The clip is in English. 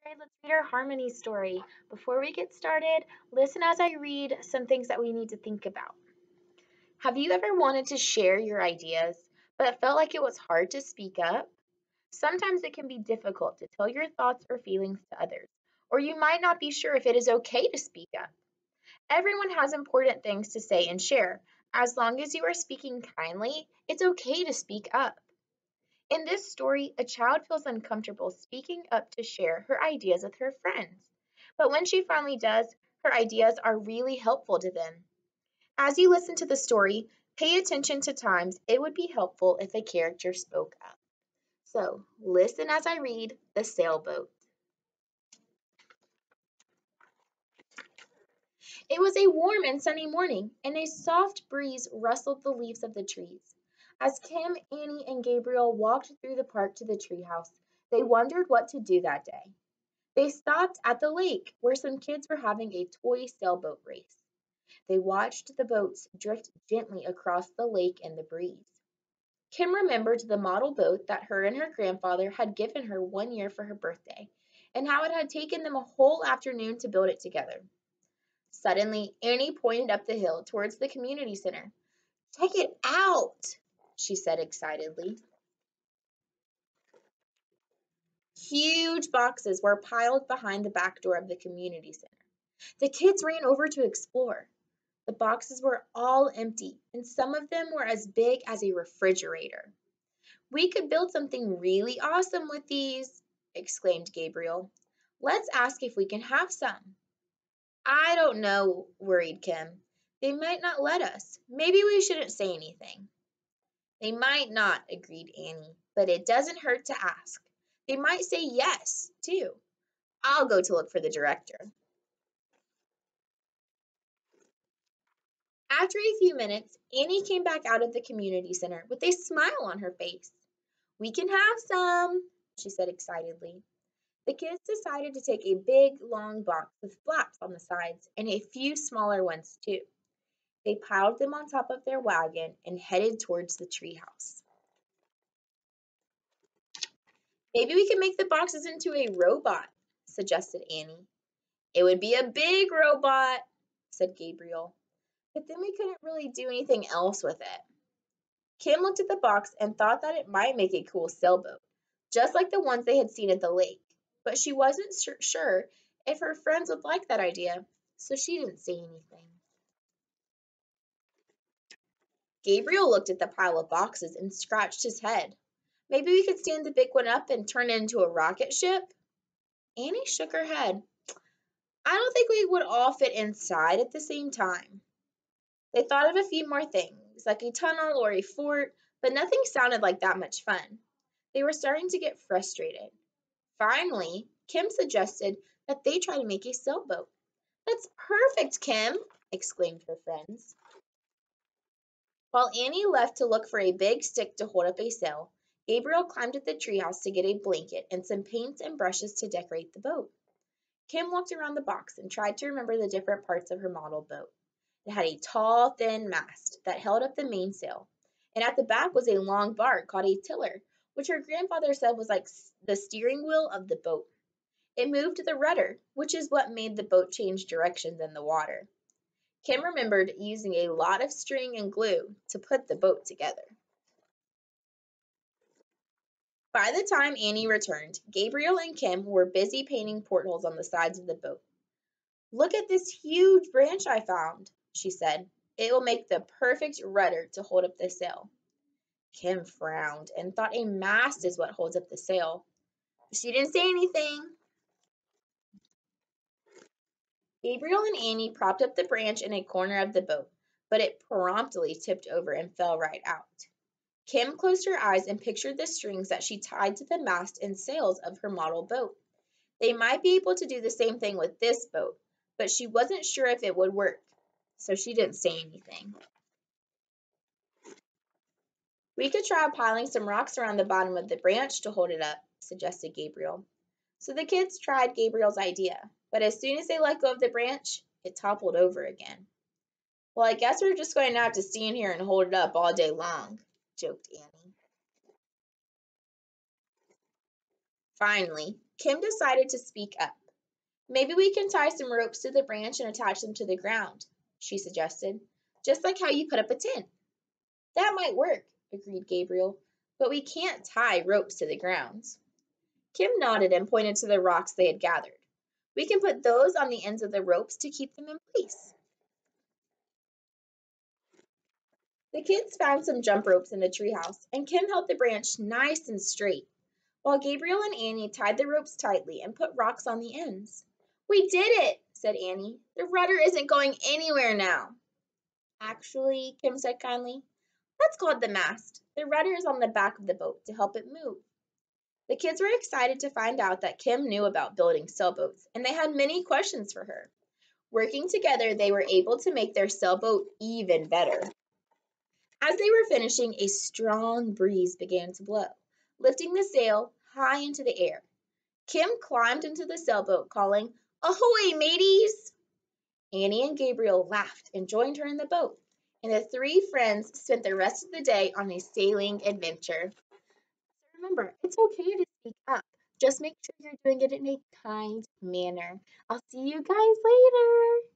Alright, let's read our harmony story. Before we get started, listen as I read some things that we need to think about. Have you ever wanted to share your ideas, but felt like it was hard to speak up? Sometimes it can be difficult to tell your thoughts or feelings to others, or you might not be sure if it is okay to speak up. Everyone has important things to say and share. As long as you are speaking kindly, it's okay to speak up. In this story, a child feels uncomfortable speaking up to share her ideas with her friends. But when she finally does, her ideas are really helpful to them. As you listen to the story, pay attention to times it would be helpful if a character spoke up. So, listen as I read The Sailboat. It was a warm and sunny morning, and a soft breeze rustled the leaves of the trees. As Kim, Annie, and Gabriel walked through the park to the treehouse, they wondered what to do that day. They stopped at the lake, where some kids were having a toy sailboat race. They watched the boats drift gently across the lake in the breeze. Kim remembered the model boat that her and her grandfather had given her one year for her birthday, and how it had taken them a whole afternoon to build it together. Suddenly, Annie pointed up the hill towards the community center. "Check it out," she said excitedly. Huge boxes were piled behind the back door of the community center. The kids ran over to explore. The boxes were all empty, and some of them were as big as a refrigerator. "We could build something really awesome with these," exclaimed Gabriel. "Let's ask if we can have some." "I don't know," worried Kim. "They might not let us. Maybe we shouldn't say anything." "They might not," agreed Annie, "but it doesn't hurt to ask. They might say yes, too. I'll go to look for the director." After a few minutes, Annie came back out of the community center with a smile on her face. "We can have some," she said excitedly. The kids decided to take a big, long box with flaps on the sides and a few smaller ones too. They piled them on top of their wagon and headed towards the treehouse. "Maybe we can make the boxes into a robot," suggested Annie. "It would be a big robot," said Gabriel. "But then we couldn't really do anything else with it." Kim looked at the box and thought that it might make a cool sailboat, just like the ones they had seen at the lake. But she wasn't sure if her friends would like that idea, so she didn't say anything. Gabriel looked at the pile of boxes and scratched his head. "Maybe we could stand the big one up and turn it into a rocket ship?" Annie shook her head. "I don't think we would all fit inside at the same time." They thought of a few more things, like a tunnel or a fort, but nothing sounded like that much fun. They were starting to get frustrated. Finally, Kim suggested that they try to make a sailboat. "That's perfect, Kim!" exclaimed her friends. While Annie left to look for a big stick to hold up a sail, Gabriel climbed at the treehouse to get a blanket and some paints and brushes to decorate the boat. Kim walked around the box and tried to remember the different parts of her model boat. It had a tall, thin mast that held up the mainsail, and at the back was a long bar called a tiller, which her grandfather said was like the steering wheel of the boat. It moved the rudder, which is what made the boat change directions in the water. Kim remembered using a lot of string and glue to put the boat together. By the time Annie returned, Gabriel and Kim were busy painting portholes on the sides of the boat. "Look at this huge branch I found," she said. "It will make the perfect rudder to hold up the sail." Kim frowned and thought a mast is what holds up the sail. She didn't say anything. Gabriel and Annie propped up the branch in a corner of the boat, but it promptly tipped over and fell right out. Kim closed her eyes and pictured the strings that she tied to the mast and sails of her model boat. They might be able to do the same thing with this boat, but she wasn't sure if it would work, so she didn't say anything. "We could try piling some rocks around the bottom of the branch to hold it up," suggested Gabriel. So the kids tried Gabriel's idea, but as soon as they let go of the branch, it toppled over again. "Well, I guess we're just going to have to stand here and hold it up all day long," joked Annie. Finally, Kim decided to speak up. Maybe we can tie some ropes to the branch and attach them to the ground, she suggested, just like how you put up a tent. That might work, agreed Gabriel, but we can't tie ropes to the ground. Kim nodded and pointed to the rocks they had gathered. We can put those on the ends of the ropes to keep them in place. The kids found some jump ropes in the treehouse, and Kim held the branch nice and straight, while Gabriel and Annie tied the ropes tightly and put rocks on the ends. We did it, said Annie. The rudder isn't going anywhere now. Actually, Kim said kindly, that's called the mast. The rudder is on the back of the boat to help it move. The kids were excited to find out that Kim knew about building sailboats, and they had many questions for her. Working together, they were able to make their sailboat even better. As they were finishing, a strong breeze began to blow, lifting the sail high into the air. Kim climbed into the sailboat, calling, "Ahoy, mateys!" Annie and Gabriel laughed and joined her in the boat, and the three friends spent the rest of the day on a sailing adventure. Remember, it's okay to speak up. Just make sure you're doing it in a kind manner. I'll see you guys later.